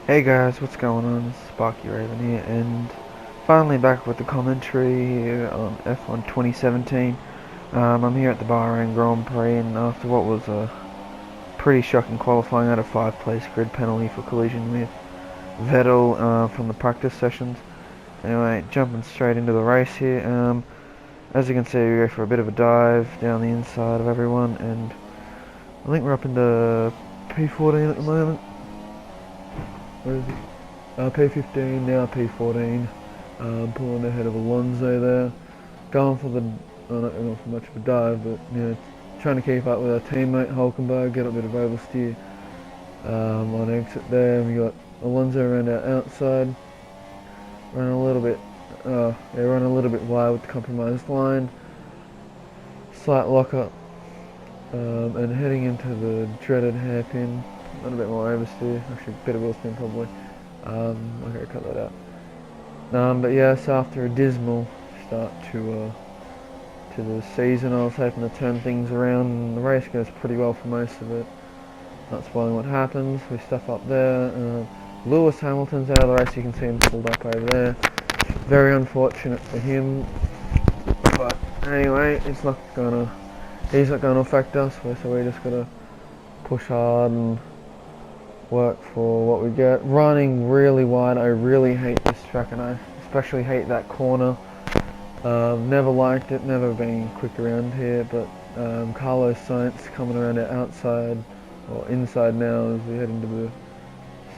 Hey guys, what's going on? This is Sparky Raven here, and finally back with the commentary here on F1 2017. I'm here at the Bahrain Grand Prix, and after what was a pretty shocking qualifying, I had a 5-place grid penalty for collision with Vettel from the practice sessions. Anyway, jumping straight into the race here. As you can see, we go for a bit of a dive down the inside of everyone, and I think we're up into P14 at the moment. Where is it? P15, now P14, pulling ahead of Alonso there, going for the, not going for much of a dive, but trying to keep up with our teammate Hulkenberg, get a bit of oversteer on exit there. We got Alonso around our outside, running a little bit, running a little bit wide with the compromised line, slight lockup, and heading into the dreaded hairpin. A little bit more oversteer, actually a bit of wheel spin probably. Okay, cut that out. But yes, after a dismal start to the season, I was hoping to turn things around, and the race goes pretty well for most of it. Not spoiling what happens, we stuff up there. Lewis Hamilton's out of the race, you can see him pulled up over there. Very unfortunate for him, but anyway, he's not gonna affect us, so we just gotta push hard and work for what we get. Running really wide, I really hate this track, and I especially hate that corner. Never liked it, never been quick around here, but Carlos Sainz coming around our outside, or inside now as we head into the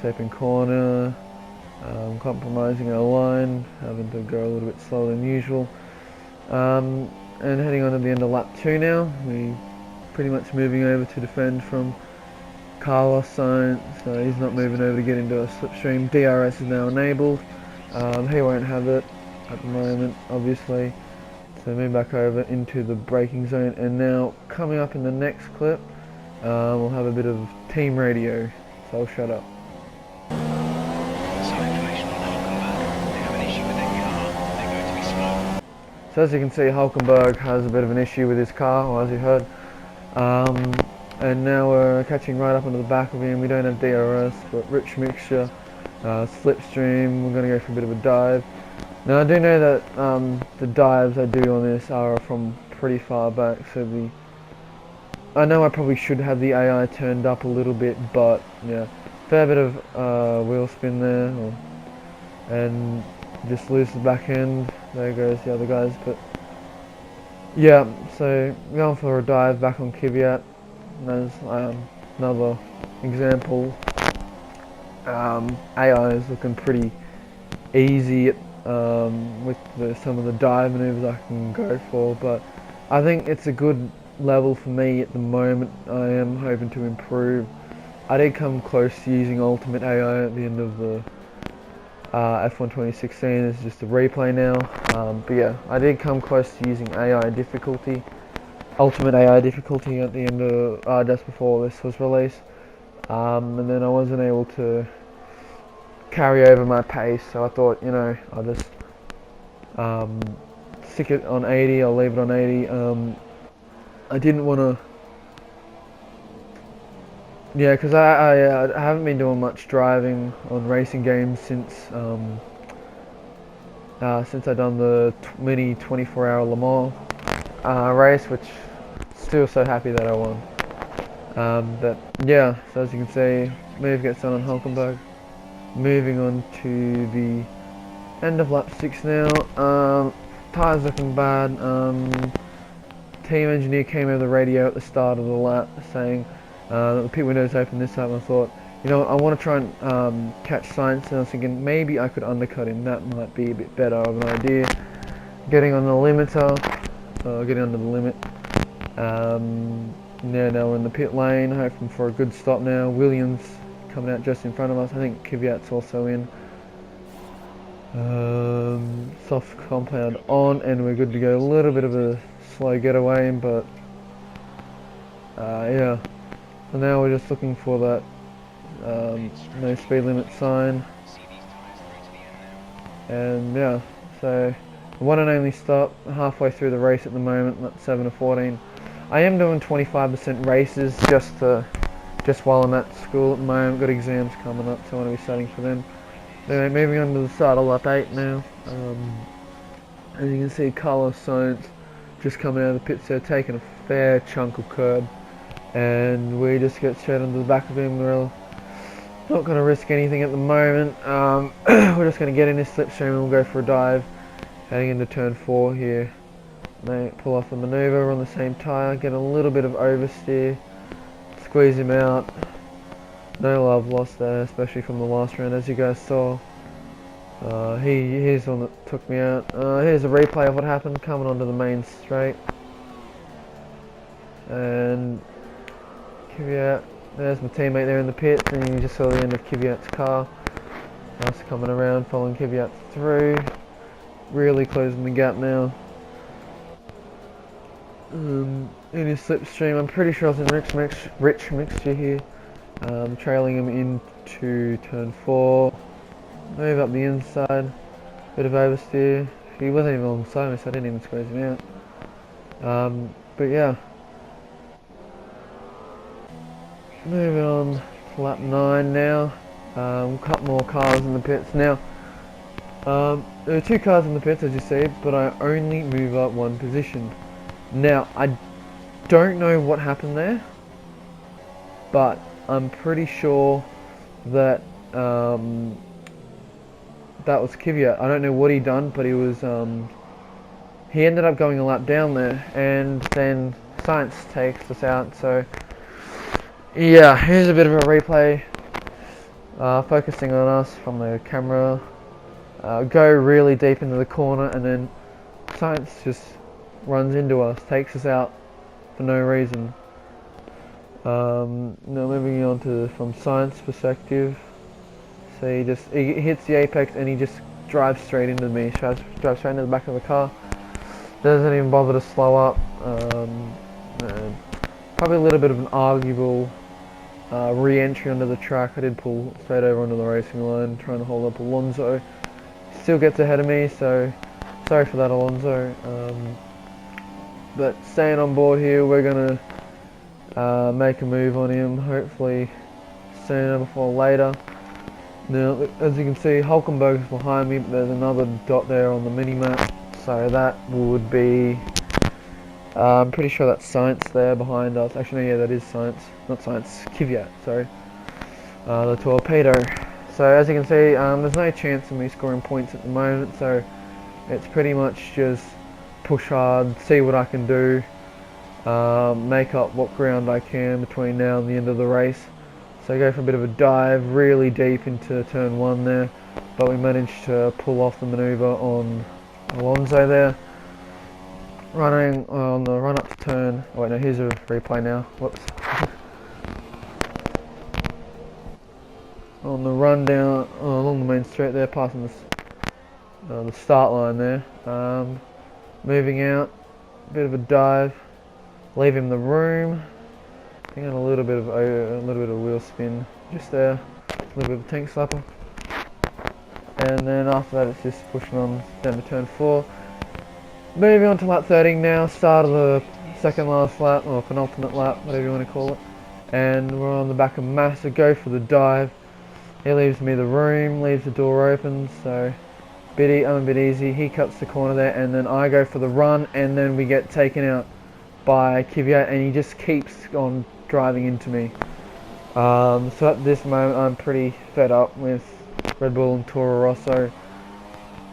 second corner, compromising our line, having to go a little bit slower than usual, and heading on to the end of lap 2 now. We pretty much moving over to defend from Carlos Sainz, so he's not moving over to get into a slipstream. DRS is now enabled. He won't have it at the moment, obviously. So move back over into the braking zone, and now coming up in the next clip, we'll have a bit of team radio, so I'll shut up. So as you can see, Hulkenberg has a bit of an issue with his car, or as you heard. And now we're catching right up onto the back of him. We don't have DRS, but rich mixture, slipstream. We're going to go for a bit of a dive. Now I do know that the dives I do on this are from pretty far back, so I know I probably should have the AI turned up a little bit, but yeah, fair bit of wheel spin there, and just lose the back end. There goes the other guys, but yeah, so going for a dive back on Kvyat. There's another example. AI is looking pretty easy with some of the dive maneuvers I can go for, but I think it's a good level for me at the moment. I am hoping to improve. I did come close to using Ultimate AI at the end of the F1 2016. This is just a replay now, but yeah, I did come close to using AI difficulty. Ultimate AI difficulty at the end of just before this was released, and then I wasn't able to carry over my pace, so I thought, I'll just stick it on 80. I'll leave it on 80. I didn't want to, because I haven't been doing much driving on racing games since I done the mini 24-hour Le Mans race, which still so happy that I won. But yeah, so as you can see, move gets done on Hulkenberg. Moving on to the end of lap 6 now. Tyres looking bad. Team engineer came over the radio at the start of the lap saying that the pit window's open this lap. I thought, I want to try and catch Sainz, and I was thinking maybe I could undercut him. That might be a bit better of an idea. Getting on the limiter, getting under the limit. Now we're in the pit lane, hoping for a good stop now. Williams coming out just in front of us. I think Kvyat's also in. Soft compound on, and we're good to go. A little bit of a slow getaway, but yeah. So now we're just looking for that no speed limit sign. And yeah, so the one and only stop halfway through the race at the moment. That's 7 to 14. I am doing 25% races just to just while I'm at school at the moment. Got exams coming up, so I want to be studying for them. Anyway, moving on to the start of lap 8 now. As you can see, Carlos Sainz just coming out of the pits there, taking a fair chunk of curb, and we just get straight onto the back of him. We're not going to risk anything at the moment. We're just going to get in his slipstream and we'll go for a dive, heading into turn 4 here. Pull off the manoeuvre, we're on the same tyre, get a little bit of oversteer, squeeze him out. No love lost there, especially from the last round, as you guys saw. He's the one that took me out. Here's a replay of what happened coming onto the main straight. And Kvyat, there's my teammate there in the pits, and you just saw the end of Kvyat's car. Us coming around, following Kvyat through. Really closing the gap now. In his slipstream, I'm pretty sure I was in rich mixture here. Trailing him into turn 4. Move up the inside, bit of oversteer. He wasn't even alongside me, so I didn't even squeeze him out. But yeah, moving on to lap 9 now. A couple more cars in the pits now. There are 2 cars in the pits, as you see, but I only move up 1 position. Now, I don't know what happened there, but I'm pretty sure that that was Kvyat. I don't know what he done, but he was he ended up going a lap down there, and then Sainz takes us out. So yeah, here's a bit of a replay, focusing on us from the camera. Go really deep into the corner, and then Sainz just runs into us, takes us out for no reason. Now moving on to from Sainz's perspective. So he hits the apex and he just drives straight into me, drives straight into the back of the car. Doesn't even bother to slow up. Probably a little bit of an arguable re-entry onto the track. I did pull straight over onto the racing line, trying to hold up Alonso. Still gets ahead of me, so sorry for that, Alonso. But staying on board here, we're gonna make a move on him, hopefully sooner before later. Now, as you can see, Hulkenberg is behind me, but there's another dot there on the mini-map, so that would be, I'm pretty sure that's Sainz there behind us. Actually, no, yeah, that is Sainz, not Sainz, Kvyat, sorry, the torpedo. So as you can see, there's no chance of me scoring points at the moment, so it's pretty much just push hard, see what I can do, make up what ground I can between now and the end of the race. So I go for a bit of a dive, really deep into turn 1 there, but we managed to pull off the manoeuvre on Alonso there. Running on the run up to turn, oh wait no, here's a replay now, whoops. On the run down, along the main straight there, passing the start line there. Moving out, bit of a dive, leave him the room. And a little bit of wheel spin just there, a little bit of a tank slapper, and then after that it's just pushing on down to turn 4. Moving on to lap 13 now, start of the second last lap, or penultimate lap, whatever you want to call it, and we're on the back of Massa. Go for the dive. He leaves me the room, leaves the door open, so I'm a bit easy. He cuts the corner there, and then I go for the run, and then we get taken out by Kvyat, and he just keeps on driving into me. So at this moment I'm pretty fed up with Red Bull and Toro Rosso.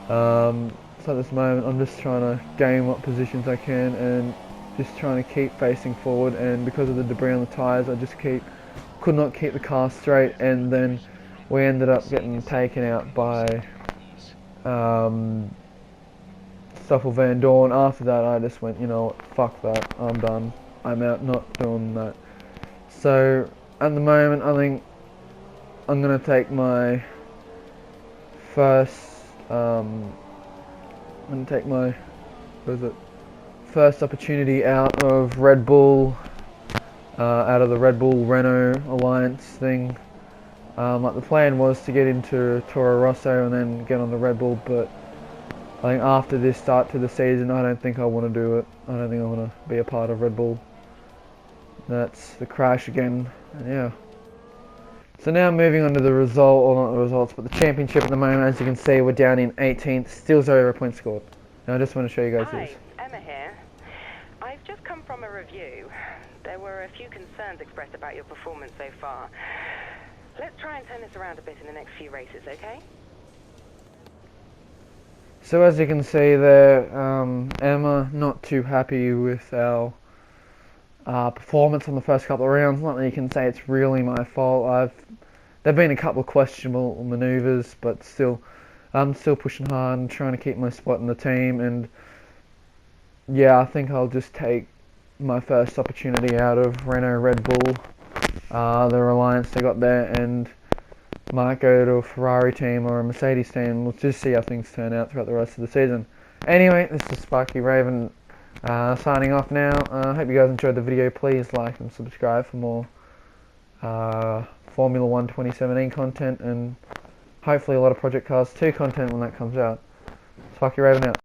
So at this moment I'm just trying to gain what positions I can and just trying to keep facing forward, and because of the debris on the tyres I just could not keep the car straight, and then we ended up getting taken out by Stoffel Van Dorn. After that I just went, you know what, fuck that, I'm done, I'm out, not doing that. So at the moment I think I'm going to take my first first opportunity out of Red Bull, out of the Red Bull Renault Alliance thing. Like the plan was to get into Toro Rosso and then get on the Red Bull, but I think after this start to the season I don't think I want to do it. I don't think I want to be a part of Red Bull. That's the crash again, and yeah. So now moving on to the result, or not the results, but the championship at the moment. As you can see, we're down in 18th, still 0 points scored. Now I just want to show you guys this. Hi, Emma here. I've just come from a review. There were a few concerns expressed about your performance so far. Let's try and turn this around a bit in the next few races, okay? So as you can see there, Emma not too happy with our performance on the first couple of rounds. Not that you can say it's really my fault. There've been a couple of questionable manoeuvres, but still, I'm still pushing hard and trying to keep my spot in the team. And yeah, I think I'll just take my first opportunity out of Renault Red Bull, the alliance they got there, and might go to a Ferrari team or a Mercedes team. We'll just see how things turn out throughout the rest of the season. Anyway, this is Sparky Raven signing off now. Hope you guys enjoyed the video. Please like and subscribe for more Formula 1 2017 content, and hopefully a lot of Project Cars 2 content when that comes out. Sparky Raven out.